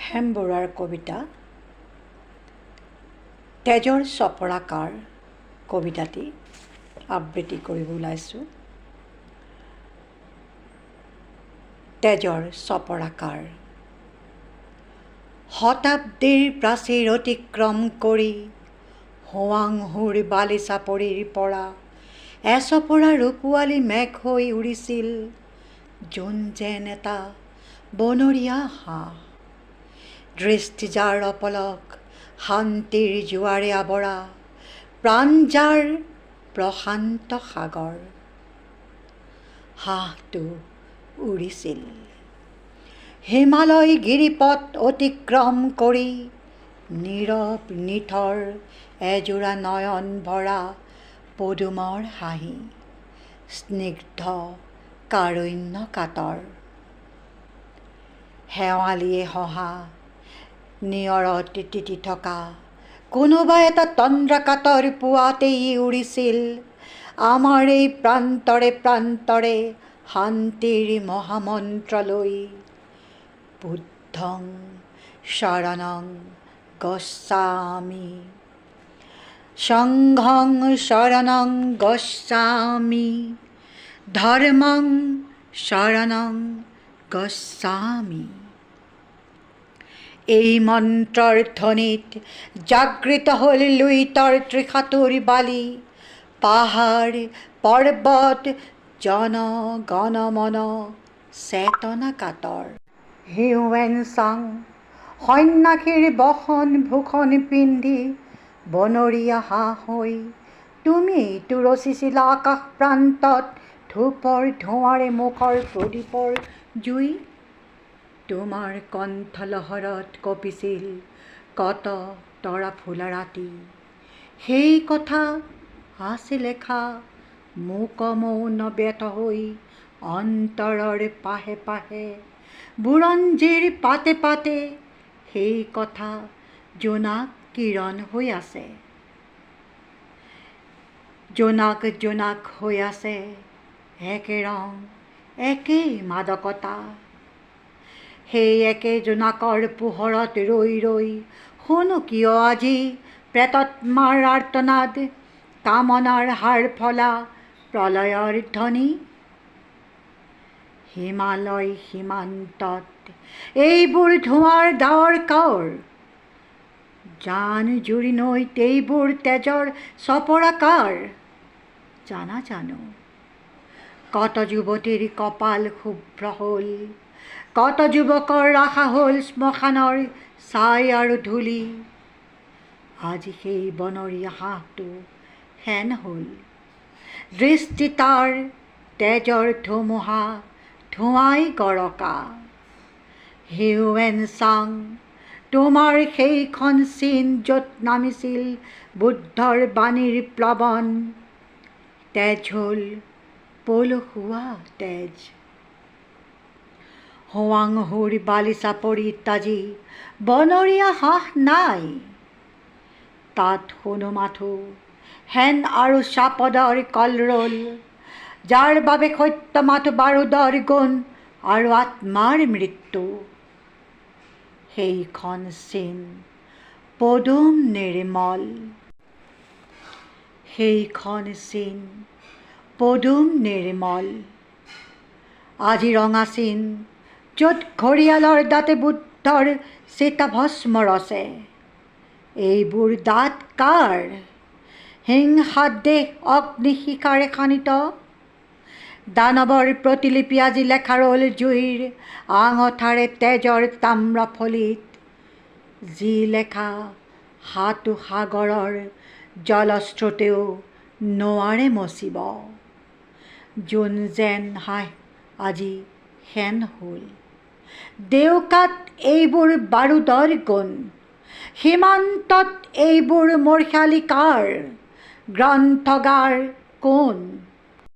হেম বৰুৱাৰ কবিতা তেজৰ চপৰাকাৰ কবিতাটি আবৃত্তি কৰিব ওলাইছোঁ। তেজৰ চপৰাকাৰ শতাব্দীৰ প্ৰাচীৰ অতিক্ৰম কৰি হোৱাংহুৰ বালিচাপৰিৰ পৰা এচপৰা ৰূপোৱালী মেঘ হৈ উৰিছিল যোন যেন এটা বনৰীয়া হাঁহ। দৃষ্টি যাৰ অপলক শান্তিৰ জোৱাৰে আৱৰা, প্ৰাণ যাৰ প্ৰশান্ত সাগৰ। হাঁহটো উৰিছিল হিমালয় গিৰিপথ অতিক্ৰম কৰি, নীৰৱ নিথৰ এযোৰা নয়ন ভৰা পদুমৰ হাঁহি, স্নিগ্ধ কাৰুণ্য কাতৰ। শেৱালিয়ে হঁহা নিয়ৰত তিতি থকা কোনোবা এটা তন্দ্ৰাকাতৰ পুৱাতেই উৰিছিল আমাৰ এই প্ৰান্তৰে প্ৰান্তৰে শান্তিৰ মহামন্ত্ৰলৈ। বুদ্ধং শৰণং গচ্ছামি, সংঘং শৰণং গচ্ছামি, ধৰ্মং শৰণং গচ্ছামি। এই মন্ত্ৰৰ ধ্বনিত জাগৃত হ'ল লুইতৰ ত্ৰিষাতুৰ বালি, পাহাৰ পৰ্বত জন গণ মন চেতনা কাতৰ। হিউৱেন-চাং সন্ন্যাসীৰ বসন ভূষণ পিন্ধি বনৰীয়া হাঁহ হৈ তুমি এইটো ৰচিছিলা আকাশ প্ৰান্তত ধূপৰ ধোঁৱাৰে মুখৰ প্ৰদীপৰ জুই। তোমাৰ কণ্ঠলহৰত কঁপিছিল কত তৰা ফুলা ৰাতি। সেই কথা আছে লেখা মূক মৌন ব্যথ হৈ অন্তৰৰ পাহে পাহে, বুৰঞ্জীৰ পাতে পাতে সেই কথা জোনাক কিৰণ হৈ আছে। জোনাক জোনাক হৈ আছে একে ৰং একেই মাদকতা। সেই একে জোনাকৰ পোহৰত ৰৈ ৰৈ শুনো কিয় আজি প্ৰেতত্মাৰ আৰ্তনাদ, কামনাৰ হাৰ ফলা প্ৰলয়ৰ ধ্বনি। হিমালয় সীমান্তত এইবোৰ ধোঁৱাৰ ডাৱৰ কাৱৰ, জান জুৰি নৈত এইবোৰ তেজৰ চপৰাকাৰ। জানা জানো কত যুৱতীৰ কপাল শুভ্ৰ হ'ল, কত যুৱকৰ আশা হ'ল শ্মশানৰ ছাই আৰু ধূলি। আজি সেই বনৰীয়া হাঁহটো হেন হ'ল, দৃষ্টি তাৰ তেজৰ ধুমুহা ধোঁৱাই গৰকা। হিউৱেন-চাং তোমাৰ সেইখন চীন য'ত নামিছিল বুদ্ধৰ বাণীৰ প্লৱন, তেজ হ'ল পলসুৱা তেজ। হোৱাংহুৰ বালিচাপৰিত আজি বনৰীয়া হাঁহ নাই। তাত শুনো মাথো হেন আৰু চাপদৰ কলৰোল, যাৰ বাবে সত্য মাথো বাৰুদৰ গুণ আৰু আত্মাৰ মৃত্যু। সেইখন চীন পদুম নিৰ্মল, সেইখন চীন পদুম নিৰ্মল। আজি ৰঙা চীন য'ত ঘৰিয়ালৰ দাঁতে বুদ্ধৰ চিতাভস্ম ৰচে। এইবোৰ দাঁত কাৰ? হিংসাত দেশ অগ্নিশিখাৰে শানিত। দানৱৰ প্ৰতিলিপি আজি লেখা ৰ'ল জুইৰ আঙঠাৰে তেজৰ তাম্ৰফলিত। যি লেখা সাতো সাগৰৰ জলস্ৰোতেও নোৱাৰে মচিব। যোন যেন হাঁহ আজি হেন হ'ল, ডেউকাত এইবোৰ বাৰুদৰ গুণ। সীমান্তত এইবোৰ মৰ্যালী কাৰ? গ্ৰন্থগাৰ কোন?